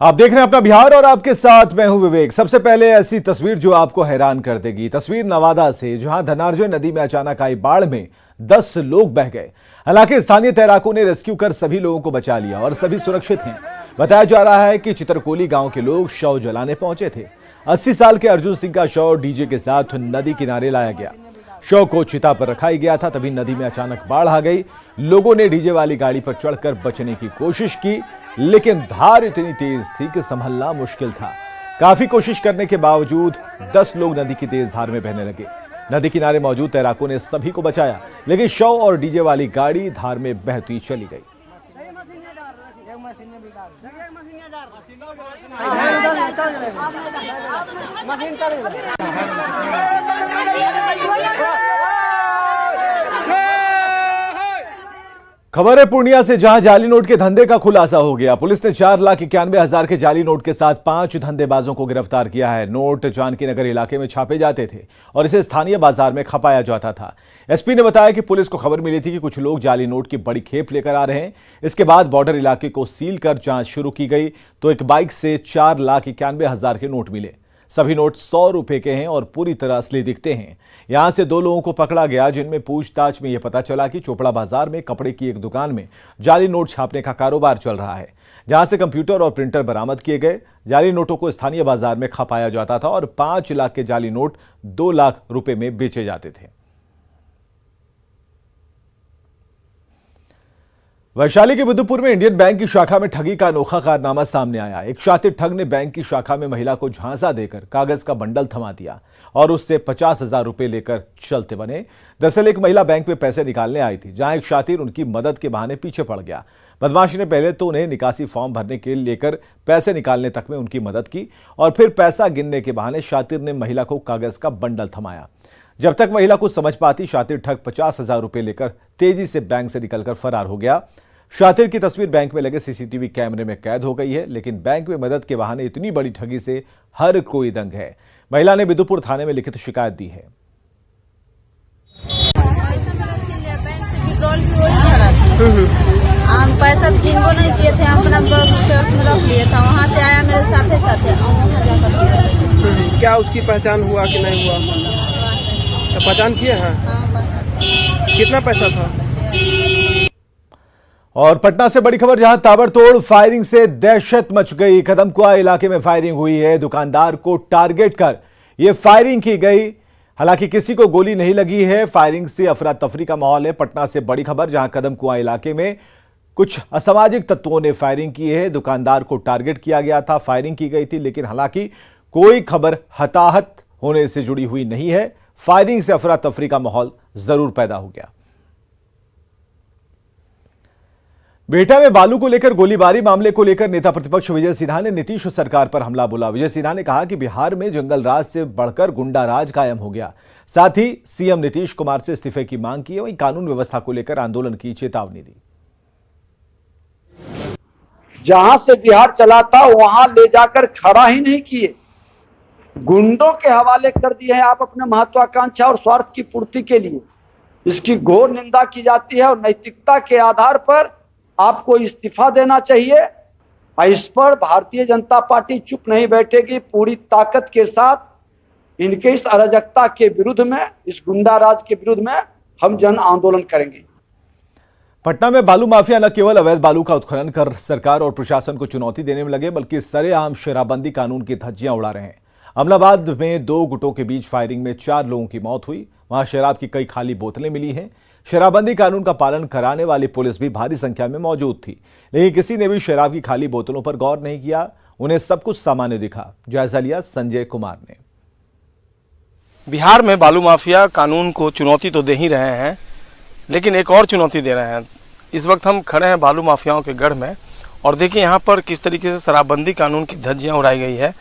आप देख रहे हैं अपना बिहार और आपके साथ मैं हूं विवेक। सबसे पहले ऐसी तस्वीर जो आपको हैरान कर देगी। तस्वीर नवादा से, जहां धनार्जय नदी में अचानक आई बाढ़ में 10 लोग बह गए। हालांकि स्थानीय तैराकों ने रेस्क्यू कर सभी लोगों को बचा लिया और सभी सुरक्षित हैं। बताया जा रहा है कि चित्रकोली गांव के लोग शव जलाने पहुंचे थे। 80 साल के अर्जुन सिंह का शव डीजे के साथ नदी किनारे लाया गया। शव को चिता पर रखा गया था, तभी नदी में अचानक बाढ़ आ गई। लोगों ने डीजे वाली गाड़ी पर चढ़कर बचने की कोशिश की, लेकिन धार इतनी तेज थी कि संभलना मुश्किल था। काफी कोशिश करने के बावजूद 10 लोग नदी की तेज धार में बहने लगे। नदी किनारे मौजूद तैराकों ने सभी को बचाया, लेकिन शव और डीजे वाली गाड़ी धार में बहती चली गई। खबर है पूर्णिया से, जहां जाली नोट के धंधे का खुलासा हो गया। पुलिस ने 4,91,000 के जाली नोट के साथ 5 धंधेबाजों को गिरफ्तार किया है। नोट जानकी नगर इलाके में छापे जाते थे और इसे स्थानीय बाजार में खपाया जाता था। एसपी ने बताया कि पुलिस को खबर मिली थी कि कुछ लोग जाली नोट की बड़ी खेप लेकर आ रहे हैं। इसके बाद बॉर्डर इलाके को सील कर जांच शुरू की गई तो एक बाइक से 4,91,000 के नोट मिले। सभी नोट 100 रुपए के हैं और पूरी तरह असली दिखते हैं। यहां से 2 लोगों को पकड़ा गया, जिनमें पूछताछ में यह पता चला कि चोपड़ा बाजार में कपड़े की एक दुकान में जाली नोट छापने का कारोबार चल रहा है, जहां से कंप्यूटर और प्रिंटर बरामद किए गए। जाली नोटों को स्थानीय बाजार में खपाया जाता था और 5 लाख के जाली नोट 2 लाख रुपए में बेचे जाते थे। वैशाली के बुद्धपुर में इंडियन बैंक की शाखा में ठगी का अनोखा कारनामा सामने आया। एक शातिर ठग ने बैंक की शाखा में महिला को झांसा देकर कागज का बंडल थमा दिया और उससे 50,000 रुपए लेकर चलते बने। दरअसल एक महिला बैंक में पैसे निकालने आई थी, जहां एक शातिर उनकी मदद के बहाने पीछे पड़ गया। बदमाश ने पहले तो उन्हें निकासी फॉर्म भरने के लिए लेकर पैसे निकालने तक में उनकी मदद की और फिर पैसा गिनने के बहाने शातिर ने महिला को कागज का बंडल थमाया। जब तक महिला कुछ समझ पाती, शातिर ठग 50,000 रुपए लेकर तेजी से बैंक से निकलकर फरार हो गया। शातिर की तस्वीर बैंक में लगे सीसीटीवी कैमरे में कैद हो गई है, लेकिन बैंक में मदद के बहाने इतनी बड़ी ठगी से हर कोई दंग है। महिला ने बिदुपुर थाने में लिखित शिकायत दी है। हम पैसा किनको नहीं दिए थे, हम अपना पर्स में रख लिए था। वहाँ से आया मेरे साथ क्या उसकी पहचान हुआ कि नहीं हुआ? तो पहचान किए हैं? कितना पैसा था? और पटना से बड़ी खबर, जहां ताबड़तोड़ फायरिंग से दहशत मच गई। कदमकुआ इलाके में फायरिंग हुई है। दुकानदार को टारगेट कर यह फायरिंग की गई। हालांकि किसी को गोली नहीं लगी है। फायरिंग से अफरा तफरी का माहौल है। पटना से बड़ी खबर, जहां कदमकुआ इलाके में कुछ असामाजिक तत्वों ने फायरिंग की है। दुकानदार को टारगेट किया गया था, फायरिंग की गई थी, लेकिन हालांकि कोई खबर हताहत होने से जुड़ी हुई नहीं है। फायरिंग से अफरा तफरी का माहौल जरूर पैदा हो गया। बेटा में बालू को लेकर गोलीबारी मामले को लेकर नेता प्रतिपक्ष विजय सिन्हा ने नीतीश सरकार पर हमला बोला। विजय सिन्हा ने कहा कि बिहार में जंगल राज से बढ़कर गुंडा राज कायम हो गया। साथ ही सीएम नीतीश कुमार से इस्तीफे की मांग की, वहीं कानून व्यवस्था को लेकर आंदोलन की चेतावनी दी। जहां से बिहार चला था वहां ले जाकर खड़ा ही नहीं किए, गुंडों के हवाले कर दिए हैं आप अपने महत्वाकांक्षा और स्वार्थ की पूर्ति के लिए। इसकी घोर निंदा की जाती है और नैतिकता के आधार पर आपको इस्तीफा देना चाहिए। इस पर भारतीय जनता पार्टी चुप नहीं बैठेगी। पूरी ताकत के साथ इनके इस अराजकता के विरुद्ध में, इस गुंडा राज के विरुद्ध में हम जन आंदोलन करेंगे। पटना में बालू माफिया न केवल अवैध बालू का उत्खनन कर सरकार और प्रशासन को चुनौती देने में लगे, बल्कि सरेआम शराबबंदी कानून की धज्जियां उड़ा रहे हैं। अमलाबाद में 2 गुटों के बीच फायरिंग में 4 लोगों की मौत हुई। वहां शराब की कई खाली बोतलें मिली हैं। शराबबंदी कानून का पालन कराने वाली पुलिस भी भारी संख्या में मौजूद थी, लेकिन किसी ने भी शराब की खाली बोतलों पर गौर नहीं किया। उन्हें सब कुछ सामान्य दिखा। जायजा लिया संजय कुमार ने। बिहार में बालू माफिया कानून को चुनौती तो दे ही रहे हैं, लेकिन एक और चुनौती दे रहे हैं। इस वक्त हम खड़े हैं बालू माफियाओं के गढ़ में और देखिए यहाँ पर किस तरीके से शराबबंदी कानून की धज्जियां उड़ाई गई है।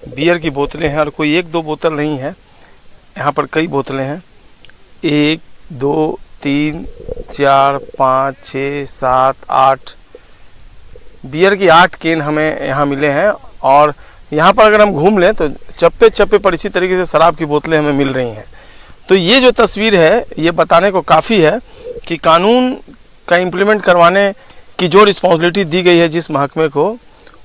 बियर की बोतलें हैं और कोई 1-2 बोतल नहीं है, यहाँ पर कई बोतलें हैं। 1, 2, 3, 4, 5, 6, 7, 8 बियर की 8 केन हमें यहाँ मिले हैं। और यहाँ पर अगर हम घूम लें तो चप्पे चप्पे पर इसी तरीके से शराब की बोतलें हमें मिल रही हैं। तो ये जो तस्वीर है ये बताने को काफ़ी है कि कानून का इम्प्लीमेंट करवाने की जो रिस्पॉन्सिबिलिटी दी गई है जिस महकमे को,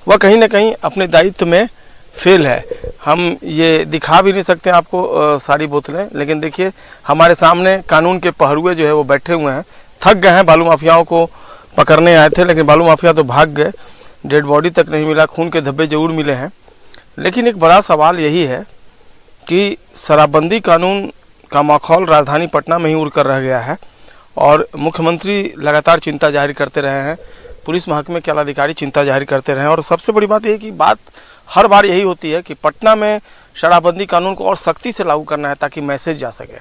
वह कहीं ना कहीं अपने दायित्व में फेल है। हम ये दिखा भी नहीं सकते आपको सारी बोतलें, लेकिन देखिए हमारे सामने कानून के पहरुए जो है वो बैठे हुए हैं, थक गए हैं। बालू माफियाओं को पकड़ने आए थे, लेकिन बालू माफिया तो भाग गए, डेड बॉडी तक नहीं मिला, खून के धब्बे जरूर मिले हैं। लेकिन एक बड़ा सवाल यही है कि शराबबंदी कानून का माहौल राजधानी पटना में ही उड़ कर रह गया है और मुख्यमंत्री लगातार चिंता जाहिर करते रहे हैं, पुलिस महकमे के आलाधिकारी चिंता जाहिर करते रहे हैं। और सबसे बड़ी बात यह कि बात हर बार यही होती है कि पटना में शराबबंदी कानून को और सख्ती से लागू करना है ताकि मैसेज जा सके।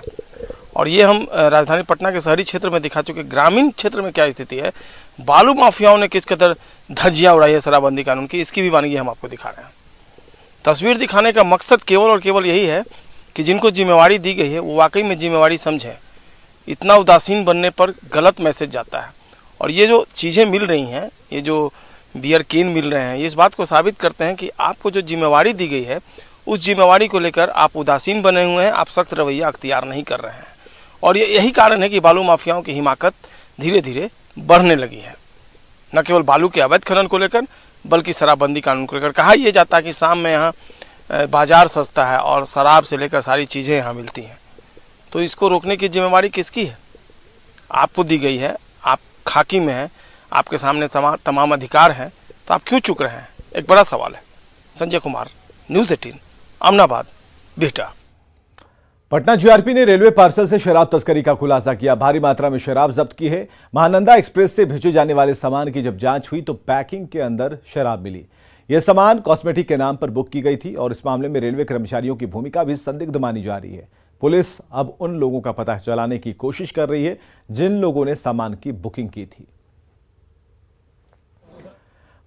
और ये हम राजधानी पटना के शहरी क्षेत्र में दिखा चुके। ग्रामीण क्षेत्र में क्या स्थिति है, बालू माफियाओं ने किस कदर धज्जियां उड़ाई है शराबबंदी कानून की, इसकी भी वानगी हम आपको दिखा रहे हैं। तस्वीर दिखाने का मकसद केवल और केवल यही है कि जिनको जिम्मेवारी दी गई है वो वाकई में जिम्मेवारी समझें। इतना उदासीन बनने पर गलत मैसेज जाता है। और ये जो चीज़ें मिल रही हैं, ये जो बियर केन मिल रहे हैं, ये इस बात को साबित करते हैं कि आपको जो जिम्मेवारी दी गई है उस जिम्मेवारी को लेकर आप उदासीन बने हुए हैं, आप सख्त रवैया अख्तियार नहीं कर रहे हैं। और यही कारण है कि बालू माफियाओं की हिमाकत धीरे धीरे बढ़ने लगी है, न केवल बालू के अवैध खनन को लेकर बल्कि शराबबंदी कानून को लेकर। कहा यह जाता है कि शाम में यहाँ बाजार सस्ता है और शराब से लेकर सारी चीज़ें यहाँ मिलती हैं। तो इसको रोकने की जिम्मेवारी किसकी है? आपको दी गई है, आप खाकी में हैं, आपके सामने तमाम अधिकार हैं, तो आप क्यों चुक रहे हैं? एक बड़ा सवाल है। संजय कुमार, न्यूज़ 18, अमनाबाद, बिहटा। पटना जीआरपी ने रेलवे पार्सल से शराब तस्करी का खुलासा किया। भारी मात्रा में शराब जब्त की है। महानंदा एक्सप्रेस से भेजे जाने वाले सामान की जब जांच हुई तो पैकिंग के अंदर शराब मिली। यह सामान कॉस्मेटिक के नाम पर बुक की गई थी और इस मामले में रेलवे कर्मचारियों की भूमिका भी संदिग्ध मानी जा रही है। पुलिस अब उन लोगों का पता चलाने की कोशिश कर रही है जिन लोगों ने सामान की बुकिंग की थी।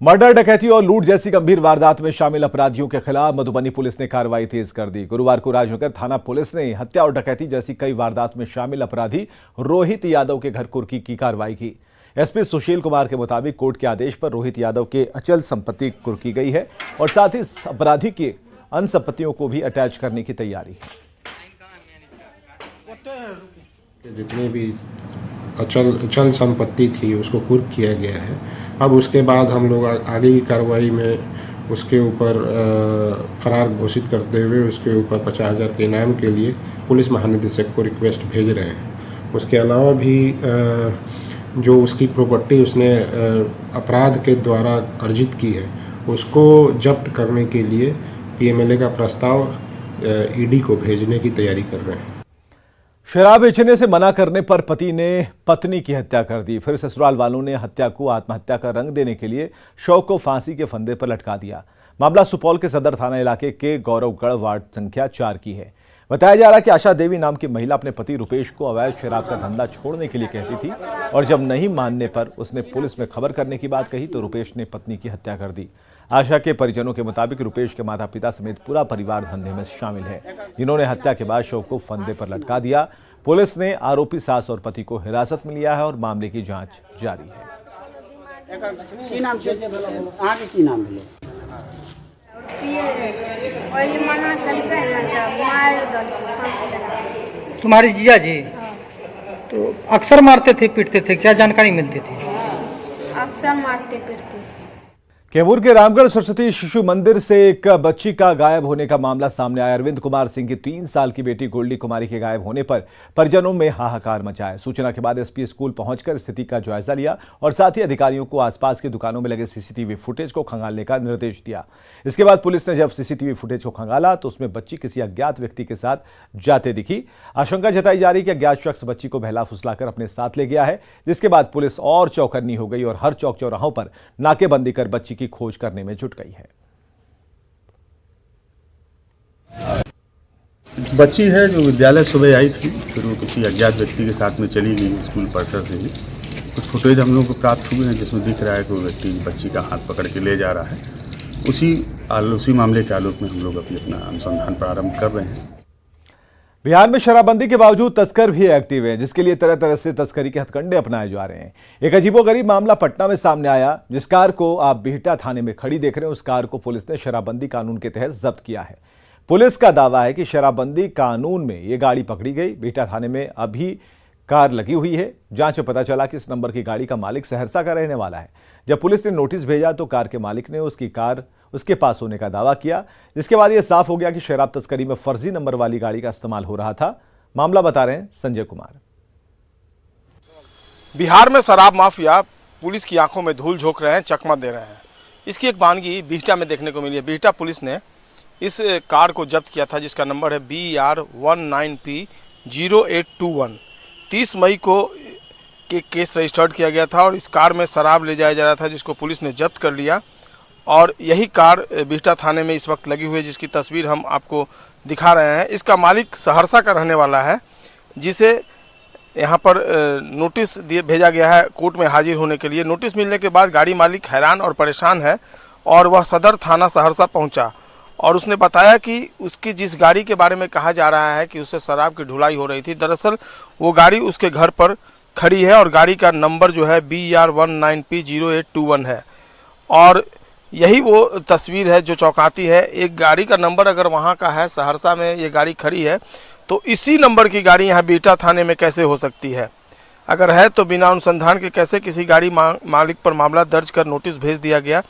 मर्डर, डकैती और लूट जैसी गंभीर वारदात में शामिल अपराधियों के खिलाफ मधुबनी पुलिस ने कार्रवाई तेज कर दी। गुरुवार को राजनगर थाना पुलिस ने हत्या और डकैती जैसी कई वारदात में शामिल अपराधी रोहित यादव के घर कुर्की की कार्रवाई की। एसपी सुशील कुमार के मुताबिक कोर्ट के आदेश पर रोहित यादव के अचल संपत्ति कुर्की गई है और साथ ही अपराधी की अन्य संपत्तियों को भी अटैच करने की तैयारी है। जितनी भी अचल संपत्ति थी उसको कुर्क किया गया है। अब उसके बाद हम लोग आगे की कार्रवाई में उसके ऊपर फरार घोषित करते हुए उसके ऊपर 50,000 के इनाम के लिए पुलिस महानिदेशक को रिक्वेस्ट भेज रहे हैं। उसके अलावा भी जो उसकी प्रॉपर्टी उसने अपराध के द्वारा अर्जित की है उसको जब्त करने के लिए पीएमएलए का प्रस्ताव ईडी को भेजने की तैयारी कर रहे हैं। शराब बेचने से मना करने पर पति ने पत्नी की हत्या कर दी। फिर ससुराल वालों ने हत्या को आत्महत्या का रंग देने के लिए शव को फांसी के फंदे पर लटका दिया। मामला सुपौल के सदर थाना इलाके के गौरवगढ़ वार्ड संख्या 4 की है। बताया जा रहा है कि आशा देवी नाम की महिला अपने पति रुपेश को अवैध शराब का धंधा छोड़ने के लिए कहती थी और जब नहीं मानने पर उसने पुलिस में खबर करने की बात कही तो रुपेश ने पत्नी की हत्या कर दी। आशा के परिजनों के मुताबिक रुपेश के माता पिता समेत पूरा परिवार धंधे में शामिल है। इन्होंने हत्या के बाद शव को फंदे पर लटका दिया। पुलिस ने आरोपी सास और पति को हिरासत में लिया है और मामले की जांच जारी है। तुम्हारे जीजा जी तो अक्सर मारते थे, पीटते थे, क्या जानकारी मिलती थी? अक्सर मारते पीटते थे। कैमूर के रामगढ़ सरस्वती शिशु मंदिर से एक बच्ची का गायब होने का मामला सामने आया। अरविंद कुमार सिंह की 3 साल की बेटी गोल्डी कुमारी के गायब होने पर परिजनों में हाहाकार मचा है। सूचना के बाद एसपी स्कूल पहुंचकर स्थिति का जायजा लिया और साथ ही अधिकारियों को आसपास की दुकानों में लगे सीसीटीवी फुटेज को खंगालने का निर्देश दिया। इसके बाद पुलिस ने जब सीसीटीवी फुटेज को खंगाला तो उसमें बच्ची किसी अज्ञात व्यक्ति के साथ जाते दिखी। आशंका जताई जा रही कि अज्ञात शख्स बच्ची को बहला फुसलाकर अपने साथ ले गया है, जिसके बाद पुलिस और चौकन्नी हो गई और हर चौक चौराहों पर नाकेबंदी कर बच्ची की खोज करने में जुट गई है। बच्ची है जो विद्यालय सुबह आई थी, फिर वो किसी अज्ञात व्यक्ति के साथ में चली गई स्कूल परिसर से ही। कुछ फुटेज हम लोग को प्राप्त हुए हैं जिसमें दिख रहा है कि वो व्यक्ति बच्ची का हाथ पकड़ के ले जा रहा है। उसी मामले के आलोक में हम लोग अभी अपना अनुसंधान प्रारंभ कर रहे हैं। बिहार में शराबबंदी के बावजूद तस्कर भी एक्टिव है, जिसके लिए तरह तरह से तस्करी के हथकंडे अपनाए जा रहे हैं। एक अजीबोगरीब मामला पटना में सामने आया। जिस कार को आप बिहटा थाने में खड़ी देख रहे हैं उस कार को पुलिस ने शराबबंदी कानून के तहत जब्त किया है। पुलिस का दावा है कि शराबबंदी कानून में ये गाड़ी पकड़ी गई। बिहटा थाने में अभी कार लगी हुई है। जांच में पता चला कि इस नंबर की गाड़ी का मालिक सहरसा का रहने वाला है। जब पुलिस ने नोटिस भेजा तो कार के मालिक ने उसकी कार उसके पास होने का दावा किया, जिसके बाद यह साफ हो गया कि शराब तस्करी में फर्जी नंबर वाली गाड़ी का इस्तेमाल हो रहा था। मामला बता रहे हैं संजय कुमार। बिहार में शराब माफिया पुलिस की आंखों में धूल झोंक रहे हैं, चकमा दे रहे हैं। इसकी एक वानगी बिहटा में देखने को मिली है। बिहटा पुलिस ने इस कार को जब्त किया था, जिसका नंबर है BR19P0821। 30 मई को केस रजिस्टर्ड किया गया था और इस कार में शराब ले जाया जा रहा था, जिसको पुलिस ने जब्त कर लिया। और यही कार बिहटा थाने में इस वक्त लगी हुई है, जिसकी तस्वीर हम आपको दिखा रहे हैं। इसका मालिक सहरसा का रहने वाला है, जिसे यहाँ पर नोटिस भेजा गया है कोर्ट में हाजिर होने के लिए। नोटिस मिलने के बाद गाड़ी मालिक हैरान और परेशान है और वह सदर थाना सहरसा पहुंचा और उसने बताया कि उसकी जिस गाड़ी के बारे में कहा जा रहा है कि उससे शराब की ढुलाई हो रही थी, दरअसल वो गाड़ी उसके घर पर खड़ी है और गाड़ी का नंबर जो है BR19P0821 है। और यही वो तस्वीर है जो चौंकाती है। एक गाड़ी का नंबर अगर वहाँ का है, सहरसा में ये गाड़ी खड़ी है, तो इसी नंबर की गाड़ी यहाँ बिहटा थाने में कैसे हो सकती है? अगर है तो बिना अनुसंधान के कैसे किसी गाड़ी मालिक पर मामला दर्ज कर नोटिस भेज दिया गया?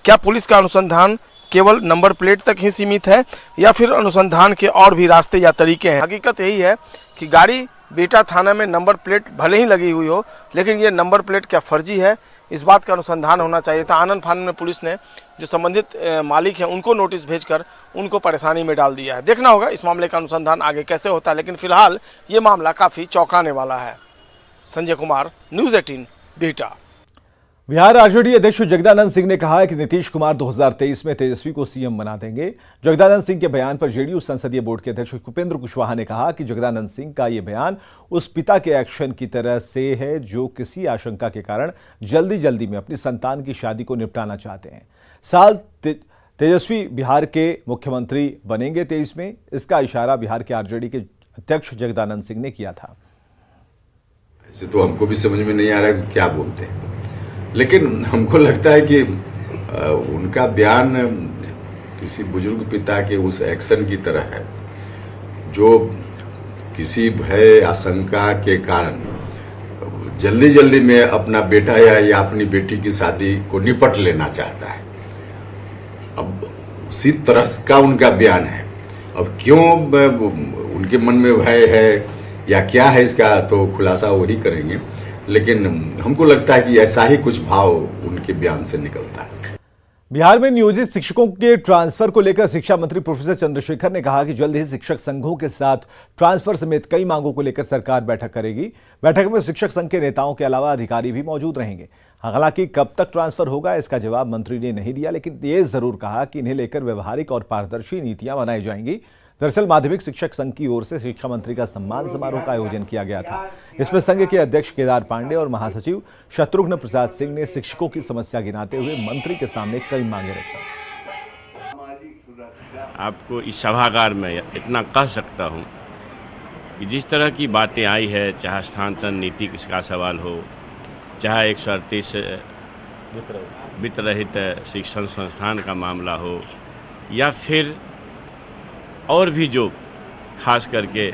क्या पुलिस का अनुसंधान केवल नंबर प्लेट तक ही सीमित है या फिर अनुसंधान के और भी रास्ते या तरीके हैं? हकीकत यही है कि गाड़ी बिहटा थाना में नंबर प्लेट भले ही लगी हुई हो, लेकिन ये नंबर प्लेट क्या फर्जी है, इस बात का अनुसंधान होना चाहिए था। आनंद फानन में पुलिस ने जो संबंधित मालिक हैं उनको नोटिस भेजकर उनको परेशानी में डाल दिया है। देखना होगा इस मामले का अनुसंधान आगे कैसे होता है, लेकिन फिलहाल ये मामला काफ़ी चौंकाने वाला है। संजय कुमार, न्यूज़ 18 बिहटा। बिहार आरजेडी अध्यक्ष जगदानंद सिंह ने कहा है कि नीतीश कुमार 2023 में तेजस्वी को सीएम बना देंगे। जगदानंद सिंह के बयान पर जेडीयू संसदीय बोर्ड के अध्यक्ष उपेंद्र कुशवाहा ने कहा कि जगदानंद सिंह का ये बयान उस पिता के एक्शन की तरह से है जो किसी आशंका के कारण जल्दी में अपनी संतान की शादी को निपटाना चाहते हैं। साल तेजस्वी बिहार के मुख्यमंत्री बनेंगे 23 में, इसका इशारा बिहार के आरजेडी के अध्यक्ष जगदानंद सिंह ने किया था। ऐसे तो हमको भी समझ में नहीं आ रहा है क्या बोलते हैं, लेकिन हमको लगता है कि उनका बयान किसी बुजुर्ग पिता के उस एक्शन की तरह है जो किसी भय आशंका के कारण जल्दी में अपना बेटा या अपनी बेटी की शादी को निपट लेना चाहता है। अब उसी तरह का उनका बयान है। अब क्यों उनके मन में भय है या क्या है, इसका तो खुलासा वही करेंगे, लेकिन हमको लगता है कि ऐसा ही कुछ भाव उनके बयान से निकलता है। बिहार में नियोजित शिक्षकों के ट्रांसफर को लेकर शिक्षा मंत्री प्रोफेसर चंद्रशेखर ने कहा कि जल्द ही शिक्षक संघों के साथ ट्रांसफर समेत कई मांगों को लेकर सरकार बैठक करेगी। बैठक में शिक्षक संघ के नेताओं के अलावा अधिकारी भी मौजूद रहेंगे। हालांकि कब तक ट्रांसफर होगा इसका जवाब मंत्री ने नहीं दिया, लेकिन ये जरूर कहा कि इन्हें लेकर व्यवहारिक और पारदर्शी नीतियां बनाई जाएंगी। दरअसल माध्यमिक शिक्षक संघ की ओर से शिक्षा मंत्री का सम्मान समारोह का आयोजन किया गया था। इसमें संघ के अध्यक्ष केदार पांडे और महासचिव शत्रुघ्न प्रसाद सिंह ने शिक्षकों की समस्या गिनाते हुए मंत्री के सामने कई मांगे रखी। आपको इस सभागार में इतना कह सकता हूं कि जिस तरह की बातें आई है, चाहे स्थानांतरण नीति का सवाल हो, चाहे 138 वित्त रहित शिक्षण संस्थान का मामला हो, या फिर और भी जो खास करके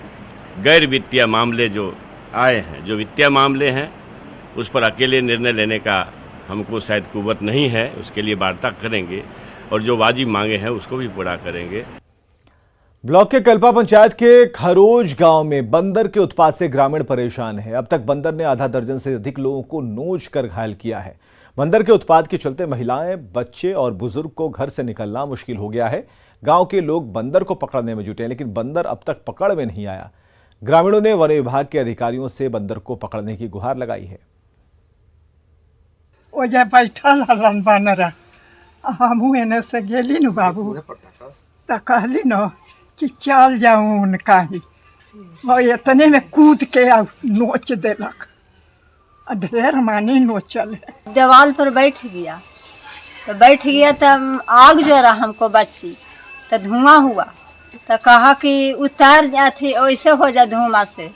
गैर वित्तीय मामले जो आए हैं, जो वित्तीय मामले हैं उस पर अकेले निर्णय लेने का हमको शायद कुव्वत नहीं है। उसके लिए वार्ता करेंगे और जो वाजिब मांगे हैं उसको भी पूरा करेंगे। ब्लॉक के कल्पा पंचायत के खरोज गांव में बंदर के उत्पात से ग्रामीण परेशान है। अब तक बंदर ने आधा दर्जन से अधिक लोगों को नोच कर घायल किया है। बंदर के उत्पात के चलते महिलाएं, बच्चे और बुजुर्ग को घर से निकलना मुश्किल हो गया है। गांव के लोग बंदर को पकड़ने में जुटे हैं, लेकिन बंदर अब तक पकड़ में नहीं आया। ग्रामीणों ने वन विभाग के अधिकारियों से बंदर को पकड़ने की गुहार लगाई है। ओजा बैठल हलन बानर, हमहू एने से गेली न बाबू त कहली न कि चल जाऊं उनका ही, और इतने में कूद के नोच देलक। ढेर मानी नोचल है। दीवार पर बैठ गया तब आग जरा हमको बच्ची तो धुआं हुआ तो कहा कि उतार जाती, ऐसे हो जा धुआं से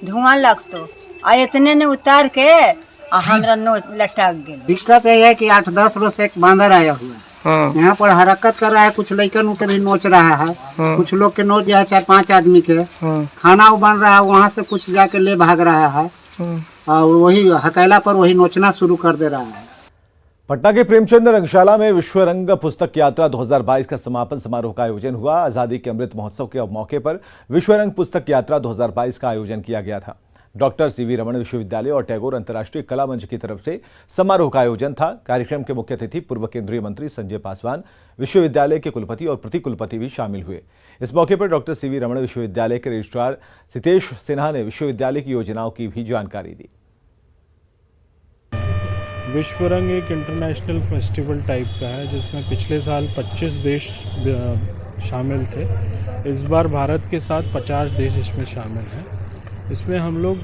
धुआं लग तो इतने ने उतार के हमरा नोच लटक गया। दिक्कत यह है कि 8-10 रोज से एक बांदर आया हुआ हाँ यहाँ पर हरकत कर रहा है, कुछ लड़कन के भी नोच रहा है, कुछ लोग के नोच दिया है 4-5 आदमी के। खाना वो बन रहा है, वहाँ से कुछ जाके ले भाग रहा है और वही हकैला पर वही नोचना शुरू कर दे रहा है। पटना के प्रेमचंद रंगशाला में विश्व रंग पुस्तक यात्रा 2022 का समापन समारोह का आयोजन हुआ। आजादी के अमृत महोत्सव के मौके पर विश्व रंग पुस्तक यात्रा 2022 का आयोजन किया गया था। डॉक्टर सीवी रमन विश्वविद्यालय और टैगोर अंतर्राष्ट्रीय कला मंच की तरफ से समारोह का आयोजन था। कार्यक्रम के मुख्य अतिथि पूर्व केंद्रीय मंत्री संजय पासवान, विश्वविद्यालय के कुलपति और प्रतिकुलपति भी शामिल हुए। इस मौके पर डॉक्टर सीवी रमन विश्वविद्यालय के रजिस्ट्रार सितेश सिन्हा ने विश्वविद्यालय की योजनाओं की भी जानकारी दी। विश्व रंग एक इंटरनेशनल फेस्टिवल टाइप का है जिसमें पिछले साल 25 देश शामिल थे। इस बार भारत के साथ 50 देश इसमें शामिल हैं। इसमें हम लोग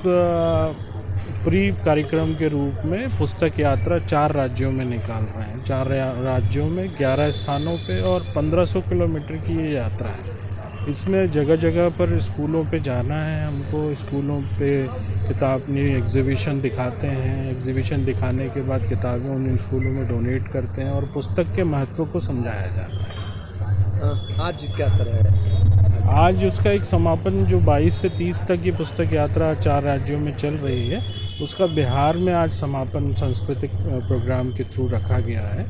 प्री कार्यक्रम के रूप में पुस्तक यात्रा 4 राज्यों में निकाल रहे हैं। 4 राज्यों में 11 स्थानों पे और 1500 किलोमीटर की ये यात्रा है। इसमें जगह जगह पर स्कूलों पे जाना है हमको। स्कूलों पे किताब एग्जीबिशन दिखाते हैं। एग्जीबिशन दिखाने के बाद किताबें उन स्कूलों में डोनेट करते हैं और पुस्तक के महत्व को समझाया जाता है। आज क्या सर है? आज उसका एक समापन जो 22 से 30 तक ये पुस्तक यात्रा 4 राज्यों में चल रही है, उसका बिहार में आज समापन सांस्कृतिक प्रोग्राम के थ्रू रखा गया है।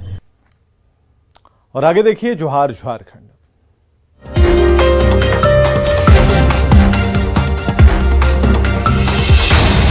और आगे देखिए जोहार झारखंड।